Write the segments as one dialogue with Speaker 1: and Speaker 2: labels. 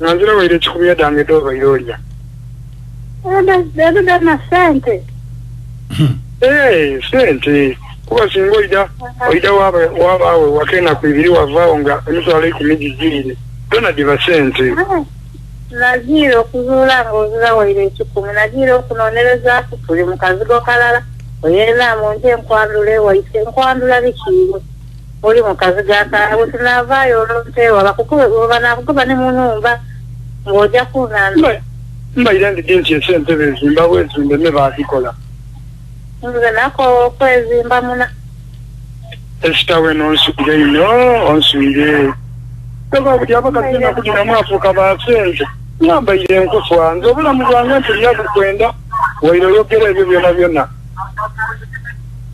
Speaker 1: nanzira waire chikumi yadange doba irolia
Speaker 2: Dada na sente.
Speaker 1: Sente kuba singo oida waba wakena kwibiri wavao nga emitwalo 10 dona diva sente.
Speaker 2: Nagira okuzula ng'ozula waire ekikumi nagira okunonereza tuli mu kazigo kalala oyera mu nte enkwandule waise enkwandula bikiwe oli mu kazigo akalala bwe tunavaayo olonteewa banakukuba ne mu nnumba ng'ojja kunanda
Speaker 1: mbaira ndidinti esente bezimba bwezimbe ne baazikola
Speaker 2: nze nako okwezimba muna
Speaker 1: esitawe n'onsuire ino onsuire toba buli abakazina kugira mwafuuka basente nambaire enkufu wange obulamu bwange ntulya bukwenda waire oyogera ebyo byonna byonna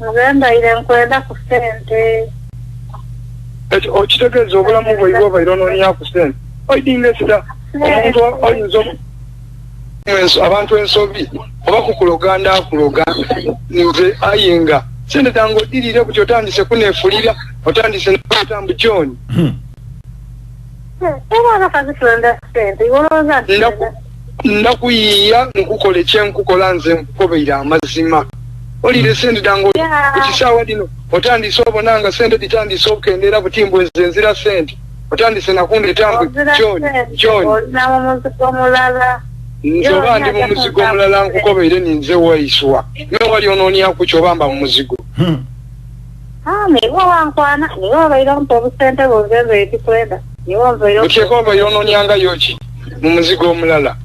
Speaker 2: nze mbaire nkwenda ku sente
Speaker 1: okitegeeza obulamu bwaibwe obaire onoonya ku sente oidinga esita omuntu oyinza abantu ensobi oba kukuloganda akuloga nze ayinga sente zange odirire buti otandise kuneefulira otandise notambu John ndakuyiya nkukola ekyenkukola nze nkukobeire amazima olire sente zange ekisaawa dino otandise obonanga sente ditandise okukendera butimbu nze nzira sente otandise nakundetambu John nzoba ndi mu muzigo omulala nkukobeire ninze waiswa naye wali onoonyaku kyobamba mu muzigo
Speaker 2: niwo wankwana niwo obaire mpa obusente bwogeze etikwenda
Speaker 1: otyeka obaire onoonyanga yoki mu muzigo omulala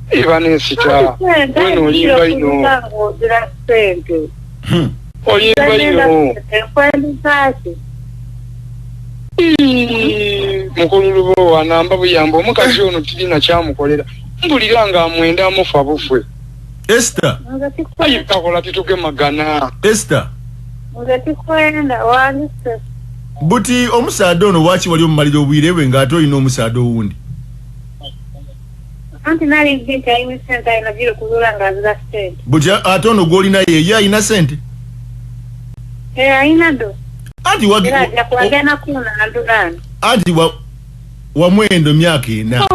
Speaker 1: eba n'ensita wena olimba ino olimba ino mukulu lubowa namba buyamba omukazi ono tirina kyamukolera mbulira nga amwenda amufa bufwe
Speaker 3: Esther
Speaker 1: ayikakola titugemagana
Speaker 3: Esther
Speaker 2: nze tikwenda wandise
Speaker 3: buti omusaada ono waki wali omumalira obwire bwe ng'ate olina omusaada owundi
Speaker 2: anti nali nti ayina sente ayina vile kuzula ng'azira sente
Speaker 3: buti ate ono gw'olina ye ayina sente
Speaker 2: ayina do
Speaker 3: anti
Speaker 2: era ajja kwagenda kunandulani
Speaker 3: anti wamwendo myaka ena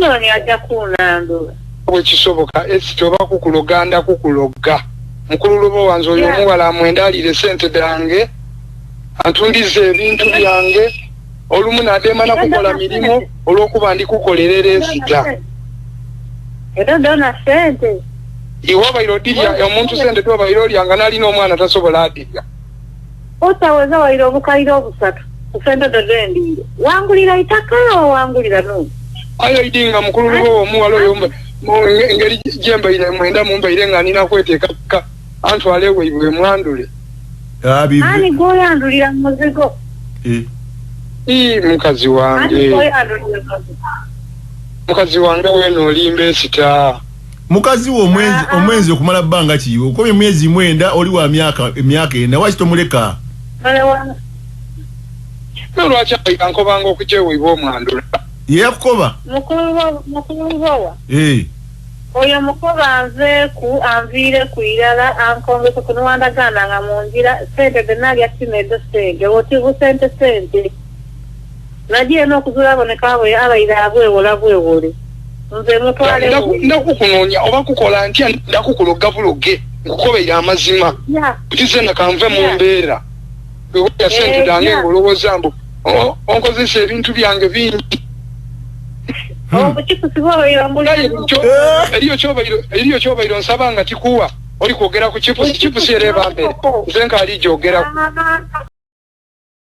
Speaker 2: Joni ajja kunandula
Speaker 1: bwekisoboka esitoba kukuloganda kukuloga mukulu lubo wanze oyo omuwala amwenda alire sente dange antundize ebintu byange olumu nadema nakukola mirimu olw'okuba ndikukolerera esita
Speaker 2: era dona sente
Speaker 1: iwe obaire odirya omuntu sente tobaire olyanga nalina omwana tasobola adirya
Speaker 2: otaweza waire obukaire obusatu kusente dodendire wangulira itaka wangulira no
Speaker 1: ayo idinga mukulu lubo omuwala oyo engeri gyembaire mwenda mumbaire nga nina kweteeka antwale weibwe mwandule
Speaker 2: ani goyandulira muzigo
Speaker 1: mukazi wange weno olimba esita
Speaker 3: mukazi wo omwenzi okumala bbanga kiyiwe okobye mwezi mwenda oli wa emyaka ena waki tomuleka
Speaker 1: nolwaki ankobanga okukyeweibwa omwandula
Speaker 3: ye yakukoba
Speaker 2: mukulu bowa oyo mukoba anviire ku irala ankongese kunuwandagana nga munjira sente denalya tinedo sente otibu sente nagiye n'okuzula boneka abaire abwewola bwewole nze mutwale
Speaker 1: ndakukunoonya oba kukola ntya ndakukuloga buloge nkukobeire amazima kutize nakanve mu mbeera ewoya sente dange ng'olowooza mbu onkozesa ebintu byange bingi eriyo kyobaire onsaba nga tikuwa oli kwogera ku chipusi era eba mbere nze nkaali gyogera